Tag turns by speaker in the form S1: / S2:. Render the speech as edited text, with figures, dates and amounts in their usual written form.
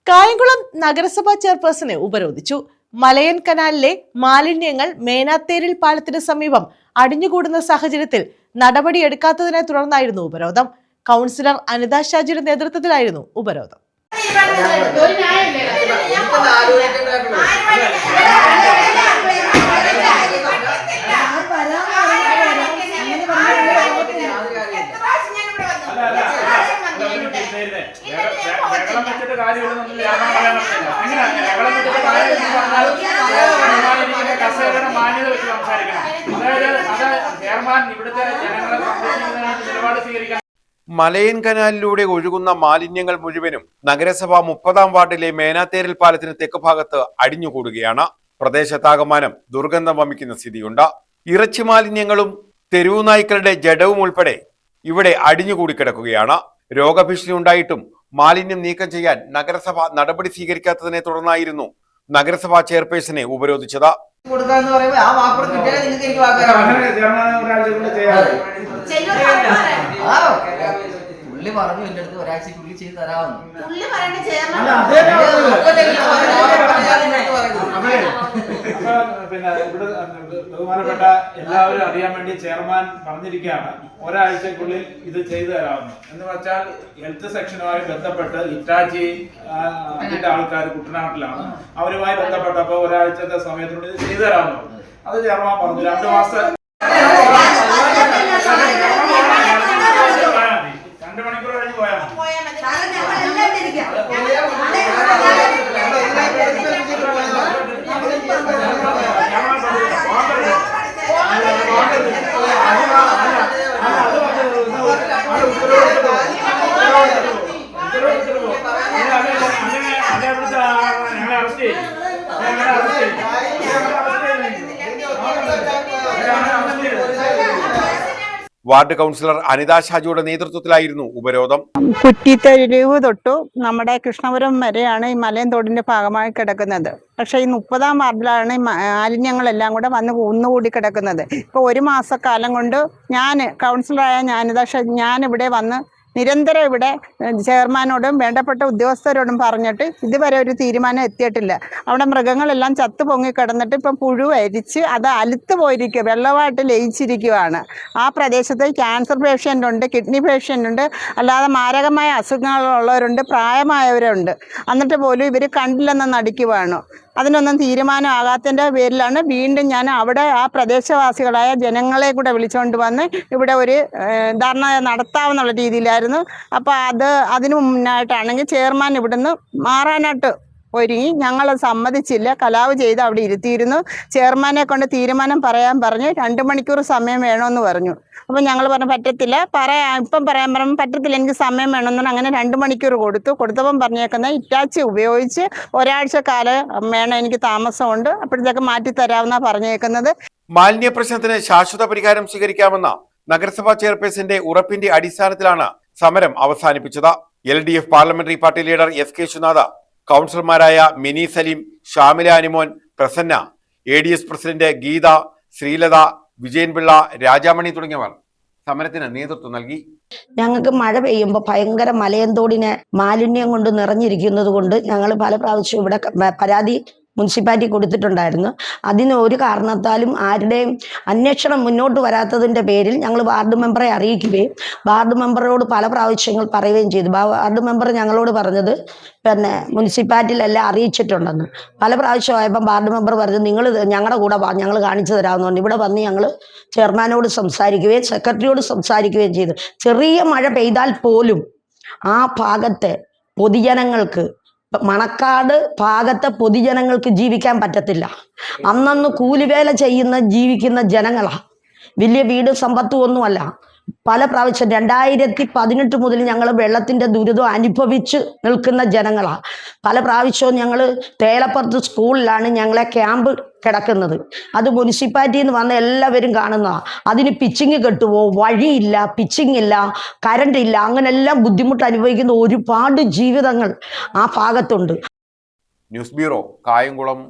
S1: കായംകുളം നഗരസഭാ ചെയർപേഴ്സണെ ഉപരോധിച്ചു. മലയൻ കനാലിലെ മാലിന്യങ്ങൾ മേനാത്തേരിൽ പാലത്തിന് സമീപം അടിഞ്ഞുകൂടുന്ന സാഹചര്യത്തിൽ നടപടിയെടുക്കാത്തതിനെ തുടർന്നായിരുന്നു ഉപരോധം. കൗൺസിലർ അനിത ഷാജിയുടെ നേതൃത്വത്തിലായിരുന്നു ഉപരോധം.
S2: മലയൻ കനാലിലൂടെ ഒഴുകുന്ന മാലിന്യങ്ങൾ മുഴുവനും നഗരസഭ 30-ാം വാർഡിലെ മേനാത്തേരിൽ പാലത്തിന് തെക്ക് ഭാഗത്ത് അടിഞ്ഞുകൂടുകയാണ്. പ്രദേശത്താകമാനം ദുർഗന്ധം വമിക്കുന്ന സ്ഥിതിയുണ്ട്. ഇറച്ചി മാലിന്യങ്ങളും തെരുവുനായ്ക്കളുടെ ജഡവും ഉൾപ്പെടെ ഇവിടെ അടിഞ്ഞുകൂടി കിടക്കുകയാണ്. രോഗഭീഷണി ഉണ്ടായിട്ടും മാലിന്യം നീക്കം ചെയ്യാൻ നഗരസഭ നടപടി സ്വീകരിക്കാത്തതിനെ തുടർന്നായിരുന്നു നഗരസഭാ ചെയർപേഴ്സണെ ഉപരോധിച്ചത്.
S3: പുള്ളി പറഞ്ഞു എന്റെ അടുത്ത് ഒരാഴ്ചക്കുള്ളിൽ ചെയ്ത് തരാമെന്ന്.
S4: പിന്നെ ഇവിടെ ബഹുമാനപ്പെട്ട എല്ലാവരും അറിയാൻ വേണ്ടി ചെയർമാൻ പറഞ്ഞിരിക്കുകയാണ്, ഒരാഴ്ചക്കുള്ളിൽ ഇത് ചെയ്തു തരാമെന്ന്. എന്ന് വെച്ചാൽ ഹെൽത്ത് സെക്ഷനുമായി ബന്ധപ്പെട്ട് ഇറ്റാച്ചി അതിന്റെ ആൾക്കാർ കുട്ടനാട്ടിലാണ്, അവരുമായി ബന്ധപ്പെട്ടപ്പോൾ ഒരാഴ്ചത്തെ സമയത്തിനുള്ളിൽ ഇത് ചെയ്തു തരാമെന്ന് പറഞ്ഞു. അത് ചെയർമാൻ പറഞ്ഞു 2 മാസം 2 മണിക്കൂർ കഴിഞ്ഞ് പോയാൽ
S2: വാർഡ് കൗൺസിലർ അനിത ഷാജിയുടെ നേതൃത്വത്തിലായിരുന്നു ഉപരോധം.
S5: കുറ്റിത്തെരുവ് തൊട്ടു നമ്മുടെ കൃഷ്ണപുരം വരെയാണ് ഈ മലയൻ തോടിന്റെ ഭാഗമായി കിടക്കുന്നത്. പക്ഷേ ഈ 30-ാം വാർഡിലാണ് ഈ മാലിന്യങ്ങളെല്ലാം കൂടെ വന്ന് കുന്നുകൂടി കിടക്കുന്നത്. ഇപ്പോൾ 1 മാസക്കാലം കൊണ്ട് കൗൺസിലറായ അനിത ഷാജി ഞാനിവിടെ വന്ന് നിരന്തരം ഇവിടെ ചെയർമാനോടും വേണ്ടപ്പെട്ട ഉദ്യോഗസ്ഥരോടും പറഞ്ഞിട്ട് ഇതുവരെ ഒരു തീരുമാനം എത്തിയിട്ടില്ല. അവിടെ മൃഗങ്ങളെല്ലാം ചത്തു പൊങ്ങി കിടന്നിട്ട് ഇപ്പം പുഴു അരിച്ച് അത് അലുത്ത് പോയിരിക്കുക, വെള്ളമായിട്ട് ലയിച്ചിരിക്കുകയാണ്. ആ പ്രദേശത്ത് ക്യാൻസർ പേഷ്യൻ്റ് ഉണ്ട്, കിഡ്നി പേഷ്യൻ്റ് ഉണ്ട്, അല്ലാതെ മാരകമായ അസുഖങ്ങളുള്ളവരുണ്ട്, പ്രായമായവരുണ്ട്. എന്നിട്ട് പോലും ഇവർ കണ്ടില്ലെന്ന് നടിക്കുവാണ്. അതിനൊന്നും തീരുമാനമാകാത്തതിൻ്റെ പേരിലാണ് വീണ്ടും ഞാൻ അവിടെ ആ പ്രദേശവാസികളായ ജനങ്ങളെ കൂടെ വിളിച്ചുകൊണ്ട് വന്ന് ഇവിടെ ഒരു ധർണ നടത്താമെന്നുള്ള രീതിയിലായിരുന്നു. അപ്പോൾ അതിനു മുന്നായിട്ടാണെങ്കിൽ ചെയർമാൻ ഇവിടുന്ന് മാറാനായിട്ട് ഒരുങ്ങി. ഞങ്ങൾ സമ്മതിച്ചില്ല, കലാവ് ചെയ്ത് അവിടെ ഇരുത്തിയിരുന്നു. ചെയർമാനെ കൊണ്ട് തീരുമാനം പറയാൻ പറഞ്ഞ് 2 മണിക്കൂർ സമയം വേണമെന്ന് പറഞ്ഞു. അപ്പം ഞങ്ങൾ പറഞ്ഞു പറ്റത്തില്ല, ഇപ്പം പറയാൻ പറയുമ്പോൾ പറ്റത്തില്ല, എനിക്ക് സമയം വേണമെന്ന് പറഞ്ഞു. അങ്ങനെ 2 മണിക്കൂർ കൊടുത്തപ്പം പറഞ്ഞേക്കുന്നത് ഇറ്റാച്ചി ഉപയോഗിച്ച് ഒരാഴ്ച കാലം വേണം, എനിക്ക് താമസമുണ്ട്, അപ്പോഴത്തേക്ക് മാറ്റിത്തരാമെന്നാണ് പറഞ്ഞേക്കുന്നത്.
S2: മാലിന്യ പ്രശ്നത്തിന് ശാശ്വത പരിഹാരം സ്വീകരിക്കാമെന്ന നഗരസഭാ ചെയർപേഴ്സന്റെ ഉറപ്പിന്റെ അടിസ്ഥാനത്തിലാണ് സമരം അവസാനിപ്പിച്ചത്. LDF parliamentary party leader SK ശുനാഥ, കൗൺസിലർമാരായ മിനി സലീം, ഷാമില അനിമോൻ, പ്രസന്ന, ADS പ്രസിഡന്റ് ഗീത, ശ്രീലത, വിജയൻപിള്ള, രാജാമണി തുടങ്ങിയവർ സമരത്തിന് നേതൃത്വം നൽകി.
S6: ഞങ്ങൾക്ക് മഴ പെയ്യുമ്പോൾ ഭയങ്കര മലയന്തോടിനെ മാലിന്യം കൊണ്ട് നിറഞ്ഞിരിക്കുന്നത് കൊണ്ട് ഞങ്ങൾ പല പ്രാവശ്യം ഇവിടെ പരാതി മുനിസിപ്പാലിറ്റി കൊടുത്തിട്ടുണ്ടായിരുന്നു. അതിന് ഒരു കാരണത്താലും ആരുടെയും അന്വേഷണം മുന്നോട്ട് വരാത്തതിൻ്റെ പേരിൽ ഞങ്ങൾ വാർഡ് മെമ്പറെ അറിയിക്കുകയും വാർഡ് മെമ്പറോട് പല പ്രാവശ്യങ്ങൾ പറയുകയും ചെയ്തു. വാർഡ് മെമ്പർ ഞങ്ങളോട് പറഞ്ഞത് പിന്നെ മുനിസിപ്പാലിറ്റിയിലെല്ലാം അറിയിച്ചിട്ടുണ്ടെന്ന്. പല പ്രാവശ്യമായപ്പം വാർഡ് മെമ്പർ പറഞ്ഞു നിങ്ങൾ ഞങ്ങളുടെ കൂടെ ഞങ്ങൾ കാണിച്ചു തരാമെന്നുണ്ട്. ഇവിടെ വന്ന് ഞങ്ങൾ ചെയർമാനോട് സംസാരിക്കുകയും സെക്രട്ടറിയോട് സംസാരിക്കുകയും ചെയ്തു. ചെറിയ മഴ പെയ്താൽ പോലും ആ ഭാഗത്തെ പൊതുജനങ്ങൾക്ക്, മണക്കാട് ഭാഗത്തെ പൊതുജനങ്ങൾക്ക് ജീവിക്കാൻ പറ്റത്തില്ല. അന്നന്ന് കൂലിവേല ജീവിക്കുന്ന ജനങ്ങളാണ്. വലിയ വീട് സമ്പത്തും ഒന്നുമല്ല. പല പ്രാവശ്യം 2018 മുതൽ ഞങ്ങൾ വെള്ളത്തിൻ്റെ ദുരിതം അനുഭവിച്ച് നിൽക്കുന്ന ജനങ്ങളാണ്. പല പ്രാവശ്യവും ഞങ്ങൾ തേലപ്പുറത്ത് സ്കൂളിലാണ് ഞങ്ങളെ ക്യാമ്പ് കിടക്കുന്നത്. അത് മുനിസിപ്പാലിറ്റിയിൽ നിന്ന് വന്ന എല്ലാവരും കാണുന്നതാണ്. അതിന് പിച്ചിങ് കെട്ടുമോ, വഴിയില്ല, പിച്ചിങ് ഇല്ല, കറണ്ട് ഇല്ല, അങ്ങനെല്ലാം ബുദ്ധിമുട്ട് അനുഭവിക്കുന്ന ഒരുപാട് ജീവിതങ്ങൾ ആ ഭാഗത്തുണ്ട്.
S2: News bureau, Kayamkulam.